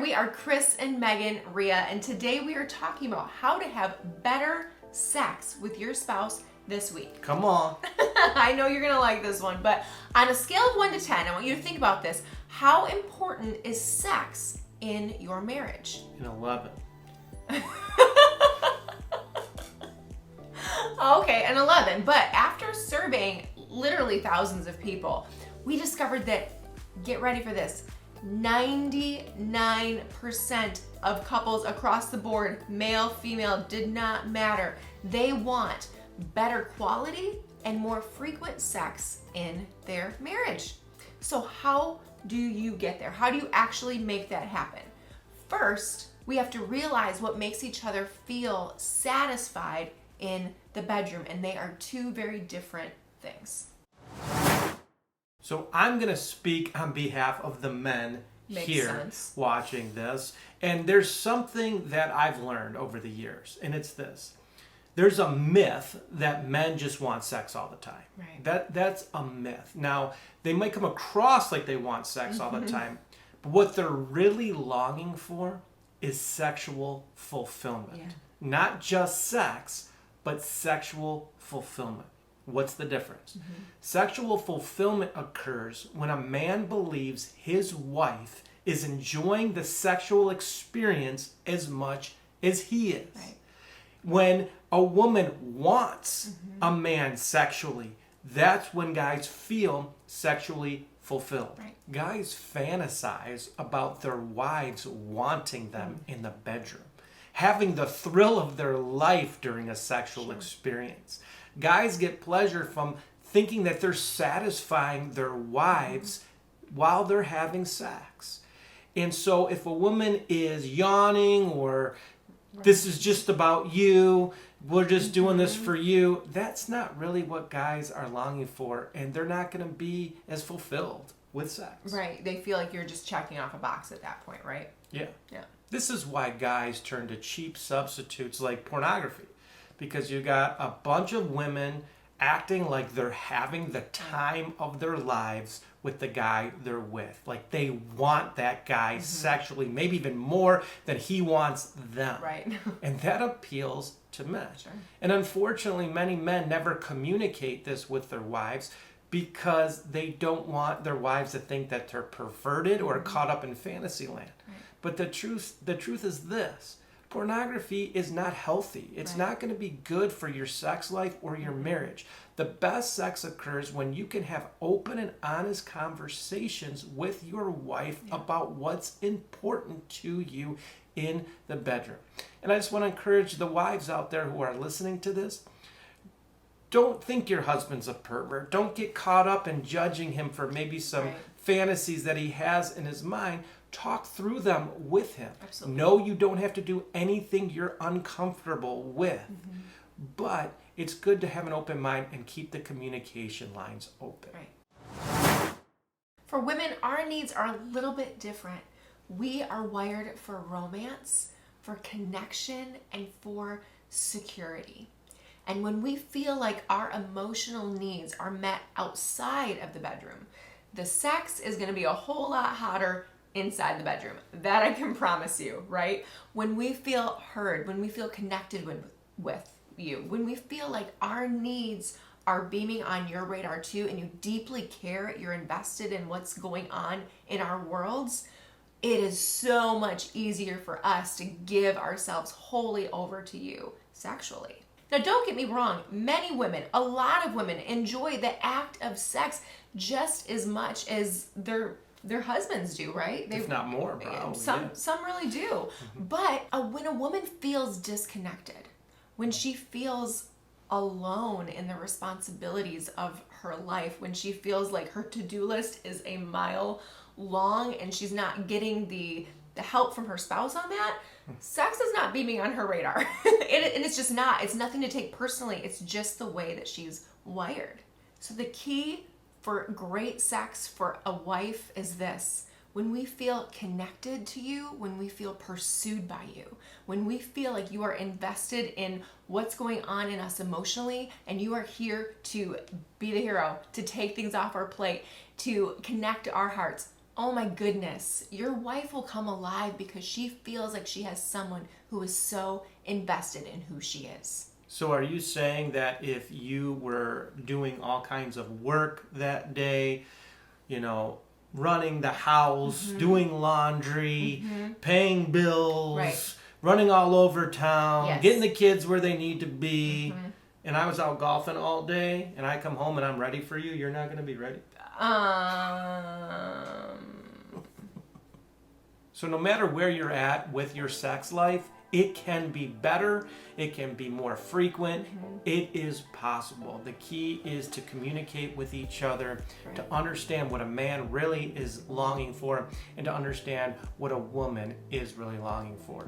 we are Chris and Megan Rhea, and today we are talking about how to have better sex with your spouse this week. Come on. I know you're gonna like this one, but on a scale of 1 to 10, I want you to think about this. How important is sex in your marriage? An 11. Okay, an 11. But after surveying literally thousands of people, we discovered that, get ready for this, 99% of couples across the board, male, female, did not matter. They want better quality and more frequent sex in their marriage. So how do you get there? How do you actually make that happen? First, we have to realize what makes each other feel satisfied in the bedroom, and they are two very different things. So I'm going to speak on behalf of the men Makes here sense. watching this. And there's something that I've learned over the years, and it's this. There's a myth that men just want sex all the time. Right. That's a myth. Now, they might come across like they want sex all the time, but what they're really longing for is sexual fulfillment. Yeah. Not just sex, but sexual fulfillment. What's the difference? Sexual fulfillment occurs when a man believes his wife is enjoying the sexual experience as much as he is. Right. When a woman wants a man sexually, that's when guys feel sexually fulfilled. Right. Guys fantasize about their wives wanting them in the bedroom, having the thrill of their life during a sexual experience. Guys get pleasure from thinking that they're satisfying their wives while they're having sex. And so if a woman is yawning or this is just about you, we're just doing this for you, that's not really what guys are longing for, and they're not going to be as fulfilled with sex. Right. They feel like you're just checking off a box at that point, right? Yeah. Yeah. This is why guys turn to cheap substitutes like pornography, because you got a bunch of women acting like they're having the time of their lives with the guy they're with. Like they want that guy sexually, maybe even more than he wants them. Right. And that appeals to men. Sure. And unfortunately, many men never communicate this with their wives because they don't want their wives to think that they're perverted or caught up in fantasy land. Right. But the truth is this. Pornography is not healthy. It's not going to be good for your sex life or your marriage. The best sex occurs when you can have open and honest conversations with your wife about what's important to you in the bedroom. And I just want to encourage the wives out there who are listening to this. Don't think your husband's a pervert. Don't get caught up in judging him for maybe some fantasies that he has in his mind. Talk through them with him. Absolutely. No, you don't have to do anything you're uncomfortable with. But it's good to have an open mind and keep the communication lines open. Right. For women, our needs are a little bit different. We are wired for romance, for connection, and for security. And when we feel like our emotional needs are met outside of the bedroom, the sex is going to be a whole lot hotter inside the bedroom. That I can promise you, right? When we feel heard, when we feel connected with you, when we feel like our needs are beaming on your radar too, and you deeply care, you're invested in what's going on in our worlds, it is so much easier for us to give ourselves wholly over to you sexually. Now, don't get me wrong, many women, a lot of women enjoy the act of sex just as much as their husbands do, right? If not more, probably. Some really do. But when a woman feels disconnected, when she feels alone in the responsibilities of her life, when she feels like her to-do list is a mile long and she's not getting the help from her spouse on that, sex is not beaming on her radar. and it's just not. It's nothing to take personally. It's just the way that she's wired. So the key for great sex for a wife is this. When we feel connected to you, when we feel pursued by you, when we feel like you are invested in what's going on in us emotionally, and you are here to be the hero, to take things off our plate, to connect our hearts, oh my goodness, your wife will come alive because she feels like she has someone who is so invested in who she is. So are you saying that if you were doing all kinds of work that day, running the house, doing laundry, paying bills, Right. running all over town, Yes. getting the kids where they need to be, and I was out golfing all day, and I come home and I'm ready for you, you're not going to be ready? So no matter where you're at with your sex life, it can be better, it can be more frequent, it is possible. The key is to communicate with each other, to understand what a man really is longing for, and to understand what a woman is really longing for.